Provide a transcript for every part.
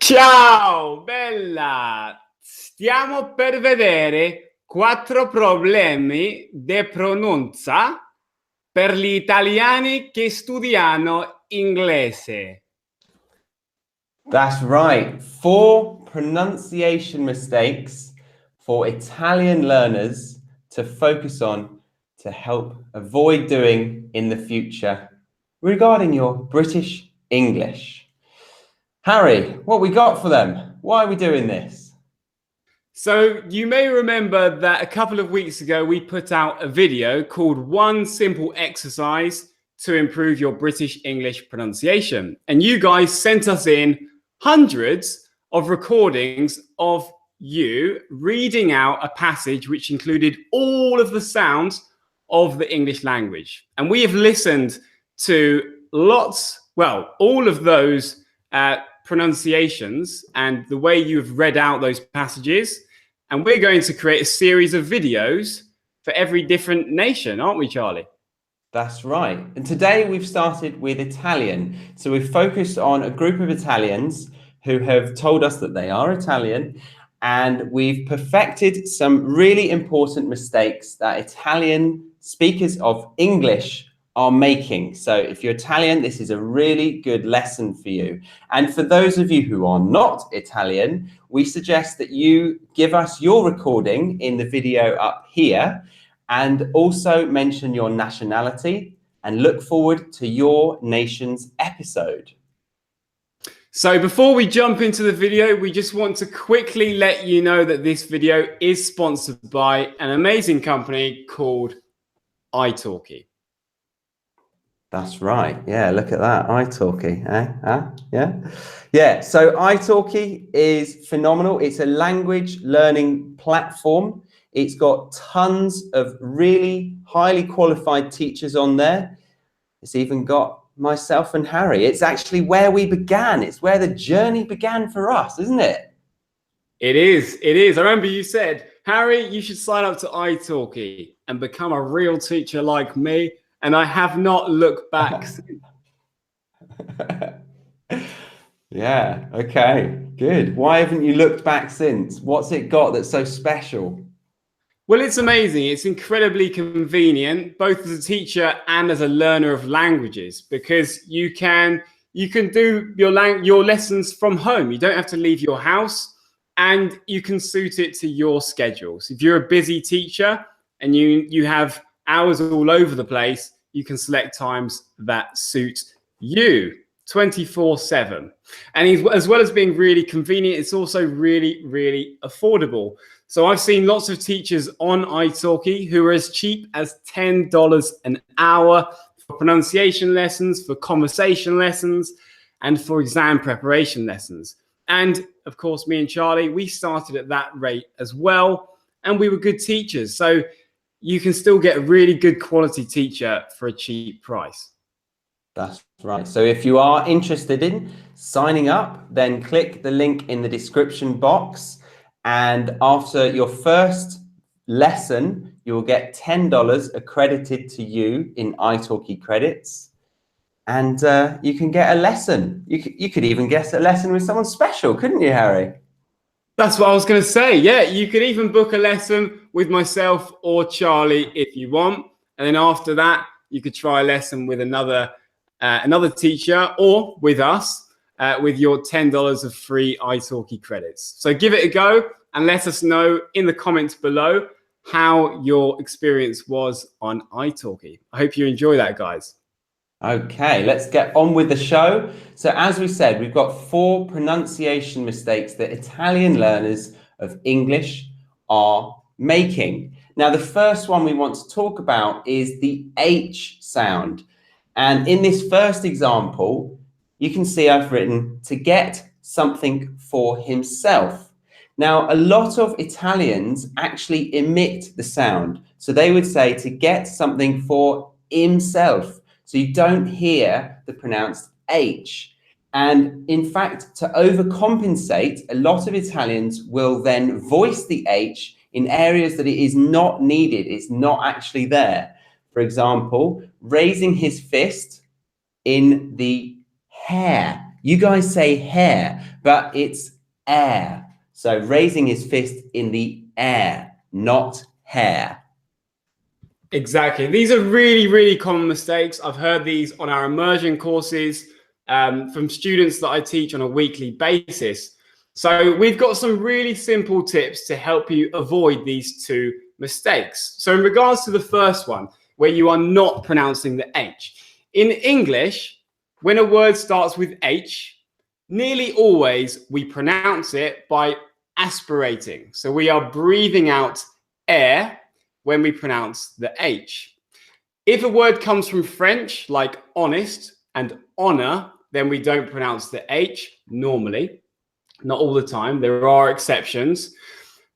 Ciao, bella! Stiamo per vedere 4 problemi di pronuncia per gli italiani che studiano inglese. That's right. 4 pronunciation mistakes for Italian learners to focus on to help avoid doing in the future regarding your British English. Harry, what we got for them? Why are we doing this? So you may remember that a couple of weeks ago we put out a video called One Simple Exercise to Improve Your British English Pronunciation. And you guys sent us in hundreds of recordings of you reading out a passage which included all of the sounds of the English language. And we have listened to all of those pronunciations and the way you've read out those passages. And we're going to create a series of videos for every different nation, aren't we, Charlie? That's right. And today we've started with Italian. So we've focused on a group of Italians who have told us that they are Italian, and we've perfected some really important mistakes that Italian speakers of English are making. So if you're Italian, this is a really good lesson for you. And for those of you who are not Italian, we suggest that you give us your recording in the video up here, and also mention your nationality and look forward to your nation's episode. So before we jump into the video, we just want to quickly let you know that this video is sponsored by an amazing company called italki. That's right. Yeah, look at that. italki. Yeah. So italki is phenomenal. It's a language learning platform. It's got tons of really highly qualified teachers on there. It's even got myself and Harry. It's actually where we began. It's where the journey began for us, isn't it? It is. It is. I remember you said, Harry, you should sign up to italki and become a real teacher like me. And I have not looked back since. Yeah, okay, good. Why haven't you looked back since? What's it got that's so special? Well, it's amazing. It's incredibly convenient, both as a teacher and as a learner of languages, because you can do your lessons from home. You don't have to leave your house, and you can suit it to your schedules. If you're a busy teacher and you have hours all over the place, you can select times that suit you 24/7. And as well as being really convenient, it's also really, really affordable. So I've seen lots of teachers on italki who are as cheap as $10 an hour for pronunciation lessons, for conversation lessons, and for exam preparation lessons. And of course, me and Charlie, we started at that rate as well, and we were good teachers. So you can still get a really good quality teacher for a cheap price. That's right. So if you are interested in signing up, then click the link in the description box. And after your first lesson, you will get $10 accredited to you in italki credits. And you can get a lesson. You could even get a lesson with someone special, couldn't you, Harry? That's what I was going to say. Yeah, you could even book a lesson with myself or Charlie if you want. And then after that, you could try a lesson with another teacher or with us with your $10 of free italki credits. So give it a go and let us know in the comments below how your experience was on italki. I hope you enjoy that, guys. Okay, let's get on with the show. So as we said, we've got 4 pronunciation mistakes that Italian learners of English are making. Now, the first one we want to talk about is the H sound. And in this first example, you can see I've written to get something for himself. Now, a lot of Italians actually emit the sound. So they would say to get something for himself. So you don't hear the pronounced H. And in fact, to overcompensate, a lot of Italians will then voice the H in areas that it is not needed. It's not actually there. For example, raising his fist in the hair You guys say hair, but it's air. So raising his fist in the air, not hair. Exactly. These are really, really common mistakes. I've heard these on our immersion courses from students that I teach on a weekly basis. So we've got some really simple tips to help you avoid these two mistakes. So in regards to the first one, where you are not pronouncing the H. In English, when a word starts with H, nearly always we pronounce it by aspirating. So we are breathing out air when we pronounce the H. If a word comes from French, like honest and honor, then we don't pronounce the H normally. Not all the time, there are exceptions.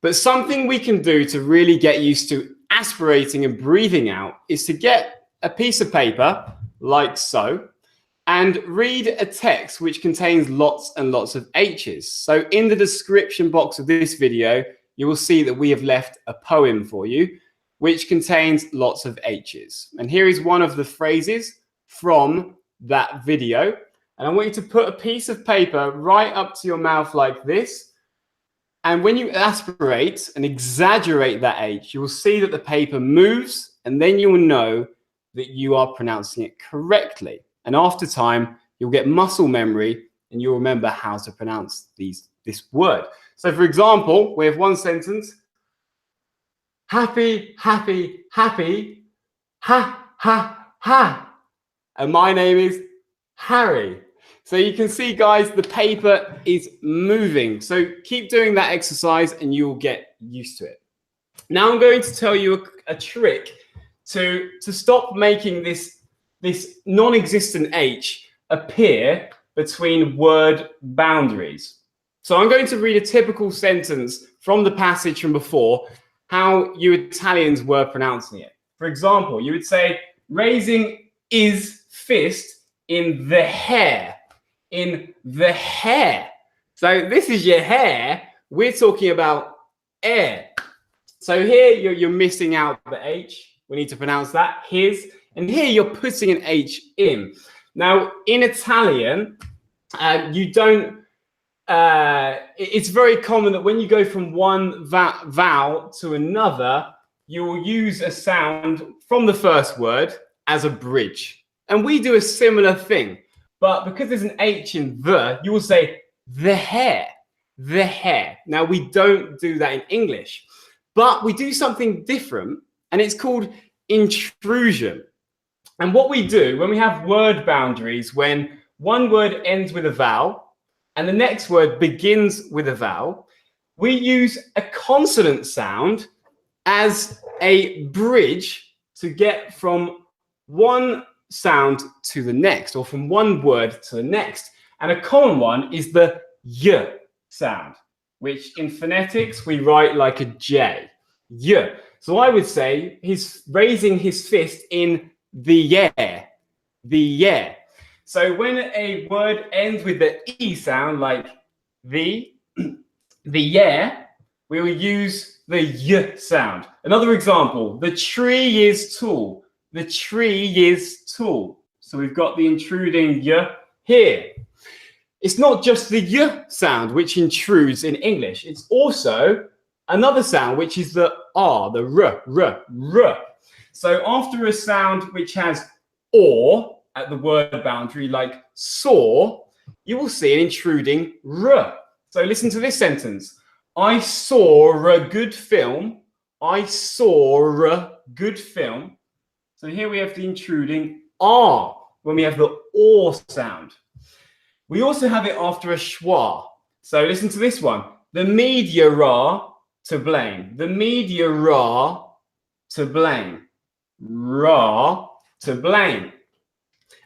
But something we can do to really get used to aspirating and breathing out is to get a piece of paper, like so, and read a text which contains lots and lots of H's. So in the description box of this video, you will see that we have left a poem for you, which contains lots of H's. And here is one of the phrases from that video. And I want you to put a piece of paper right up to your mouth like this. And when you aspirate and exaggerate that H, you will see that the paper moves, and then you will know that you are pronouncing it correctly. And after time, you'll get muscle memory and you'll remember how to pronounce this word. So for example, we have one sentence. Happy, happy, happy, ha, ha, ha. And my name is Harry. So you can see, guys, the paper is moving. So keep doing that exercise and you will get used to it. Now I'm going to tell you a trick to stop making this non-existent H appear between word boundaries. So I'm going to read a typical sentence from the passage from before, how you Italians were pronouncing it. For example, you would say, raising his fist in the hair. In the hair. So this is your hair. We're talking about air. So here you're missing out the H. We need to pronounce that, his. And here you're putting an H in. Now, in Italian, you don't, it's very common that when you go from one vowel to another, you will use a sound from the first word as a bridge. And we do a similar thing. But because there's an H in the, you will say the hair, the hair. Now, we don't do that in English, but we do something different, and it's called intrusion. And what we do when we have word boundaries, when one word ends with a vowel and the next word begins with a vowel, we use a consonant sound as a bridge to get from one sound to the next, or from one word to the next. And a common one is the y sound, which in phonetics we write like a J. Y. So I would say he's raising his fist in the air. The air. So when a word ends with the E sound, like the air, we will use the Y sound. Another example, the tree is tall. The tree is tall. So we've got the intruding Y here. It's not just the Y sound which intrudes in English. It's also another sound, which is the R, the R. So after a sound which has or at the word boundary, like saw, you will see an intruding R. So listen to this sentence. I saw a good film. I saw a good film. So here we have the intruding R when we have the or sound. We also have it after a schwa. So listen to this one. The media are to blame. The media are to blame. Ra to blame.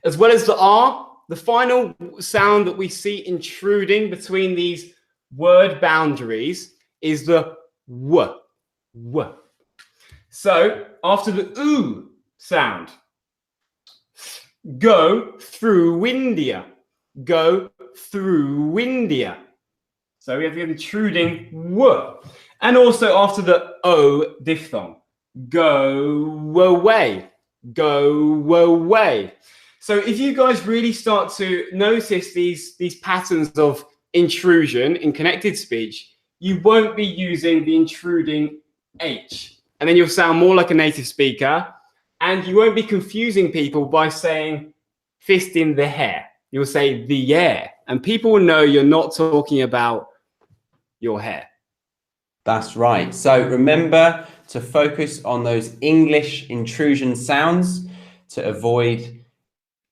As well as the R, the final sound that we see intruding between these word boundaries is the W. W. So after the oo sound, go through India. Go through India. So we have the intruding W. And also after the O diphthong, go away. Go away. So if you guys really start to notice these patterns of intrusion in connected speech, you won't be using the intruding H. And then you'll sound more like a native speaker. And you won't be confusing people by saying fist in the hair. You'll say the air. And people will know you're not talking about your hair. That's right. So remember to focus on those English intrusion sounds to avoid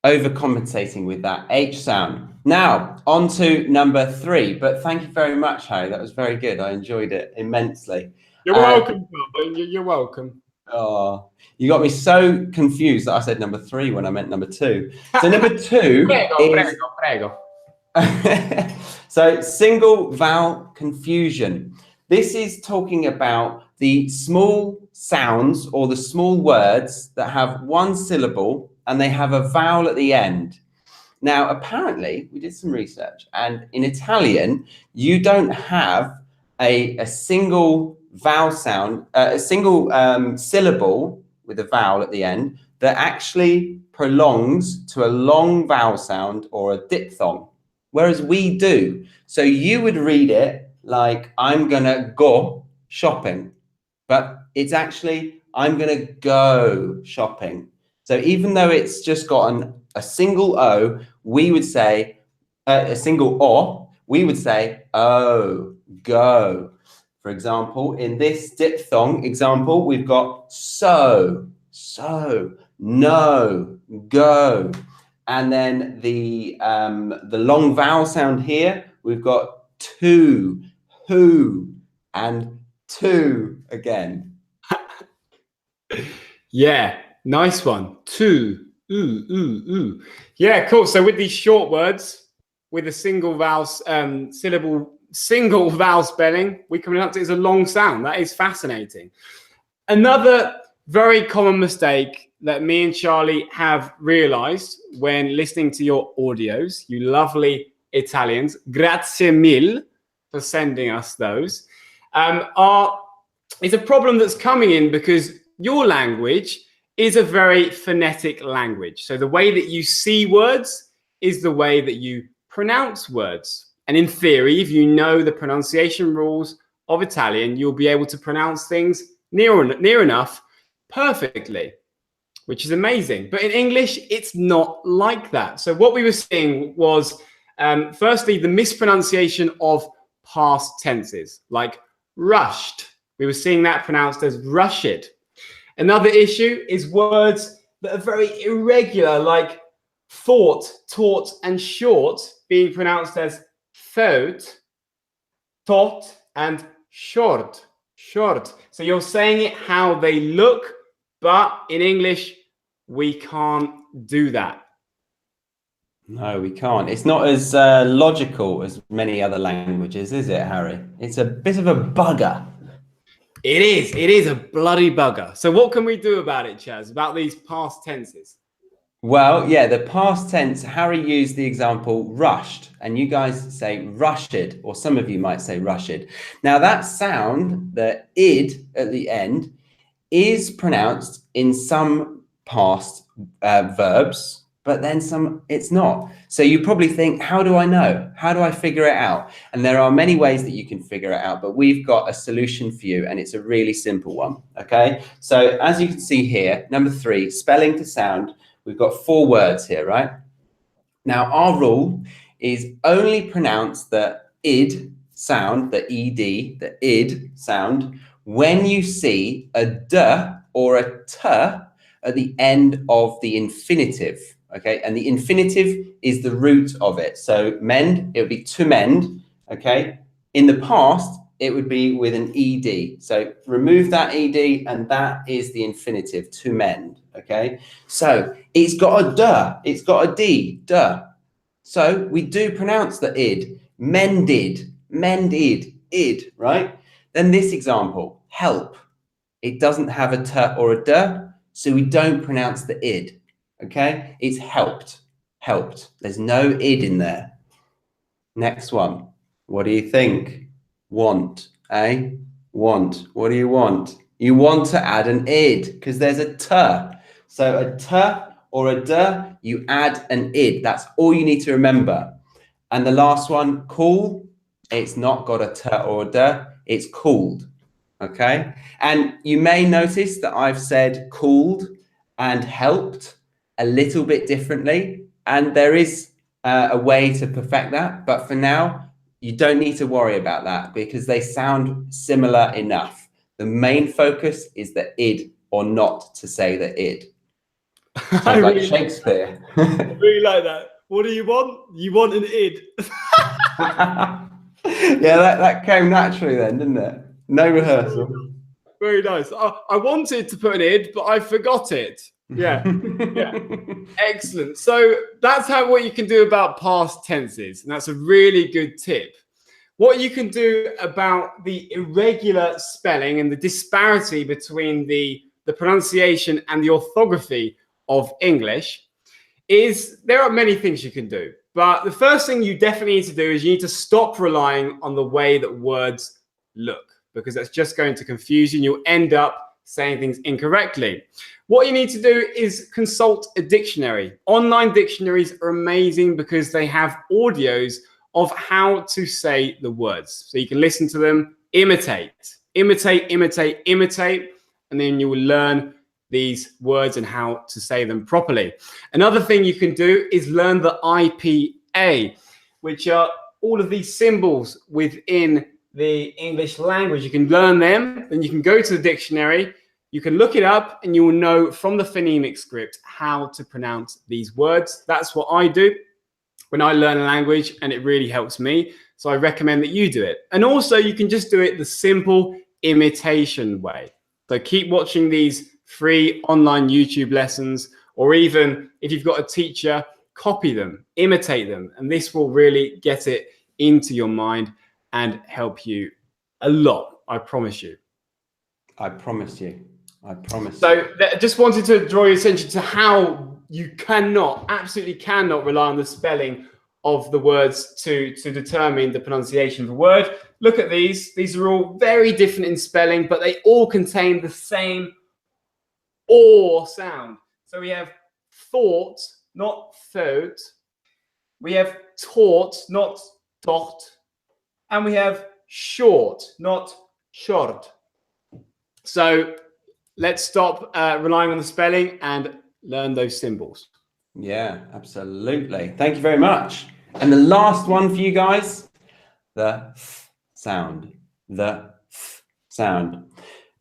overcompensating with that H sound. Now, on to number 3. But thank you very much, Harry. That was very good. I enjoyed it immensely. You're welcome. You're welcome. Oh, you got me so confused that I said number 3 when I meant number 2. So number 2 is... Prego. So single vowel confusion. This is talking about the small sounds or the small words that have one syllable and they have a vowel at the end. Now, apparently, we did some research, and in Italian, you don't have a single vowel sound, a single syllable with a vowel at the end that actually prolongs to a long vowel sound or a diphthong, whereas we do. So you would read it like, I'm gonna go shopping, but it's actually, I'm gonna go shopping. So even though it's just got a single O, we would say, a single O, we would say, oh, go. For example, in this diphthong example, we've got so, no, go. And then the long vowel sound here, we've got to, who, and to again. Yeah, nice one. To, ooh. Yeah, cool. So with these short words, with a single vowel syllable, single vowel spelling, we can pronounce it as a long sound. That is fascinating. Another very common mistake that me and Charlie have realized when listening to your audios, you lovely Italians, grazie mille for sending us those, is a problem that's coming in because your language is a very phonetic language. So the way that you see words is the way that you pronounce words. And in theory, if you know the pronunciation rules of Italian, you'll be able to pronounce things near enough perfectly, which is amazing. But in English, it's not like that. So what we were seeing was, firstly, the mispronunciation of past tenses, like rushed. We were seeing that pronounced as rushed. Another issue is words that are very irregular, like thought, taught, and short, being pronounced as thought, taught, and short. So you're saying it how they look, but in English, we can't do that. No, we can't. It's not as logical as many other languages, is it, Harry? It's a bit of a bugger. It is a bloody bugger. So what can we do about it, Chaz, about these past tenses? Well, yeah, the past tense, Harry used the example rushed, and you guys say rushed, or some of you might say rushed. Now that sound, the id at the end, is pronounced in some past verbs, but then some it's not. So you probably think, how do I know? How do I figure it out? And there are many ways that you can figure it out, but we've got a solution for you, and it's a really simple one, okay? So as you can see here, number 3, spelling to sound, we've got 4 words here, right? Now our rule is only pronounce the id sound, the ed, the id sound, when you see a d or a t at the end of the infinitive, okay? And the infinitive is the root of it. So mend, it would be to mend, okay? In the past, it would be with an ed. So remove that ed, and that is the infinitive, to mend, okay? So it's got a d, it's got a d, duh. So we do pronounce the id, mended, id, right? Then this example, help. It doesn't have a t or a d, so we don't pronounce the id, okay? It's helped. There's no id in there. Next one. What do you think? Want, eh? Want. What do you want? You want to add an id because there's a t. So a t or a d you add an id. That's all you need to remember. And the last one, cool, it's not got a t or a d, it's cooled. Okay, and you may notice that I've said cooled and helped a little bit differently, and there is a way to perfect that, but for now you don't need to worry about that because they sound similar enough. The main focus is the id, or not to say the id. Sounds like Shakespeare. I really like that. What do you want? You want an id. Yeah, that came naturally then, didn't it? No rehearsal. Very nice. I wanted to put an id, but I forgot it. Yeah. Yeah. Excellent. So that's what you can do about past tenses. And that's a really good tip. What you can do about the irregular spelling and the disparity between the pronunciation and the orthography of English is there are many things you can do. But the first thing you definitely need to do is you need to stop relying on the way that words look, because that's just going to confuse you and you'll end up saying things incorrectly. What you need to do is consult a dictionary. Online dictionaries are amazing because they have audios of how to say the words. So you can listen to them, imitate, and then you will learn these words and how to say them properly. Another thing you can do is learn the IPA, which are all of these symbols within the English language. You can learn them, then you can go to the dictionary, you can look it up, and you will know from the phonemic script how to pronounce these words. That's what I do when I learn a language, and it really helps me. So I recommend that you do it. And also you can just do it the simple imitation way. So keep watching these free online YouTube lessons, or even if you've got a teacher, copy them, imitate them, and this will really get it into your mind and help you a lot. I promise you. I promise you. I promise. So just wanted to draw your attention to how you absolutely cannot rely on the spelling of the words to determine the pronunciation of a word. Look at these. These are all very different in spelling, but they all contain the same or sound. So we have thought, not thought. We have taught, not taught. And we have short, not short. So let's stop relying on the spelling and learn those symbols. Yeah, absolutely. Thank you very much. And the last one for you guys, the th sound. The th sound.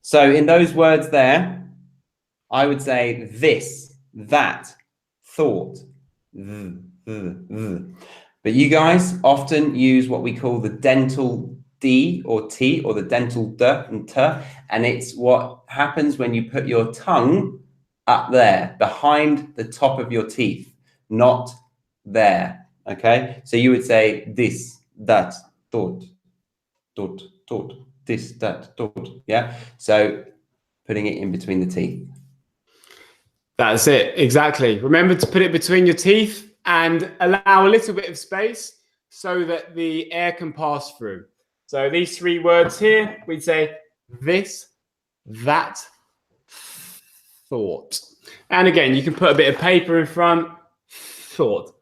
So in those words there, I would say this, that, thought, But you guys often use what we call the dental D or T, or the dental D and T, and it's what happens when you put your tongue up there, behind the top of your teeth, not there, okay? So you would say this, that, thought, this, that, thought, yeah? So putting it in between the teeth. That's it, exactly. Remember to put it between your teeth and allow a little bit of space so that the air can pass through. So these three words here, we'd say this, that, thought. And again, you can put a bit of paper in front, thought,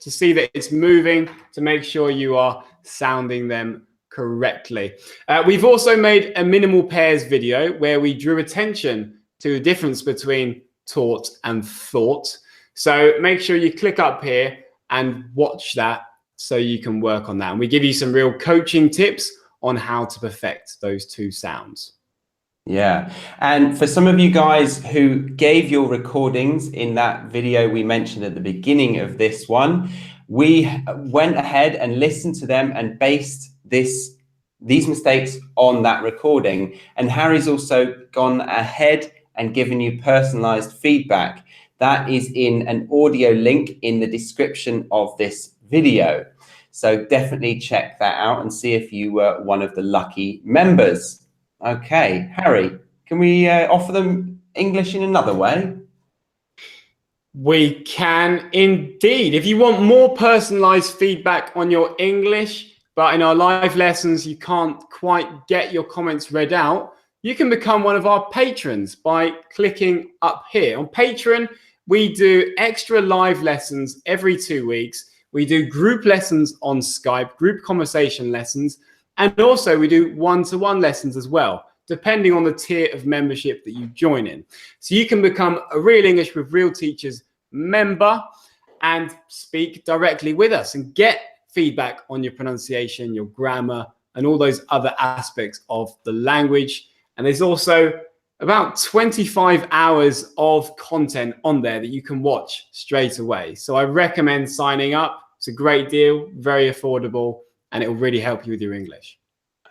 to see that it's moving, to make sure you are sounding them correctly. We've also made a minimal pairs video where we drew attention to the difference between taught and thought. So make sure you click up here and watch that so you can work on that. And we give you some real coaching tips on how to perfect those two sounds. Yeah, and for some of you guys who gave your recordings in that video we mentioned at the beginning of this one, we went ahead and listened to them and based these mistakes on that recording. And Harry's also gone ahead and given you personalized feedback. That is in an audio link in the description of this video. So definitely check that out and see if you were one of the lucky members. Okay, Harry, can we offer them English in another way? We can indeed. If you want more personalized feedback on your English, but in our live lessons, you can't quite get your comments read out, you can become one of our patrons by clicking up here. On Patreon, we do extra live lessons every 2 weeks. We do group lessons on Skype, group conversation lessons, and also we do one-to-one lessons as well, depending on the tier of membership that you join in. So you can become a Real English with Real Teachers member and speak directly with us and get feedback on your pronunciation, your grammar, and all those other aspects of the language. And there's also about 25 hours of content on there that you can watch straight away. So I recommend signing up. It's a great deal, very affordable, and it will really help you with your English.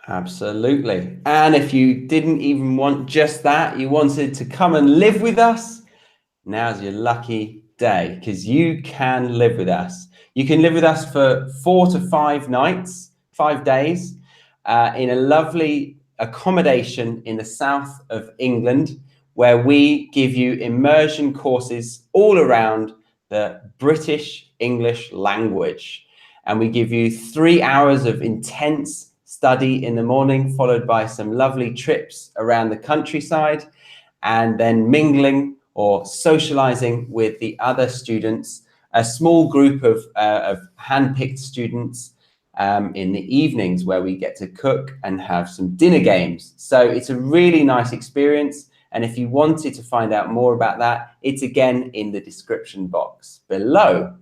Absolutely. And if you didn't even want just that, you wanted to come and live with us, now's your lucky day, because you can live with us. You can live with us for 4 to 5 nights, 5 days, in a lovely accommodation in the south of England, where we give you immersion courses all around the British English language. And we give you 3 hours of intense study in the morning, followed by some lovely trips around the countryside, and then mingling or socializing with the other students, a small group of hand-picked students in the evenings, where we get to cook and have some dinner games. So it's a really nice experience. And if you wanted to find out more about that, it's again in the description box below.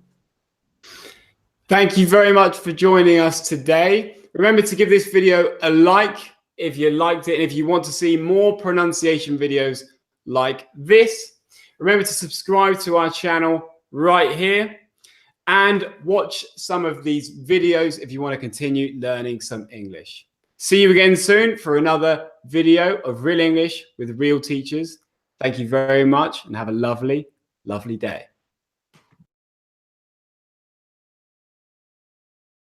Thank you very much for joining us today. Remember to give this video a like if you liked it, and if you want to see more pronunciation videos like this. Remember to subscribe to our channel right here and watch some of these videos if you want to continue learning some English. See you again soon for another video of Real English with Real Teachers. Thank you very much and have a lovely, lovely day.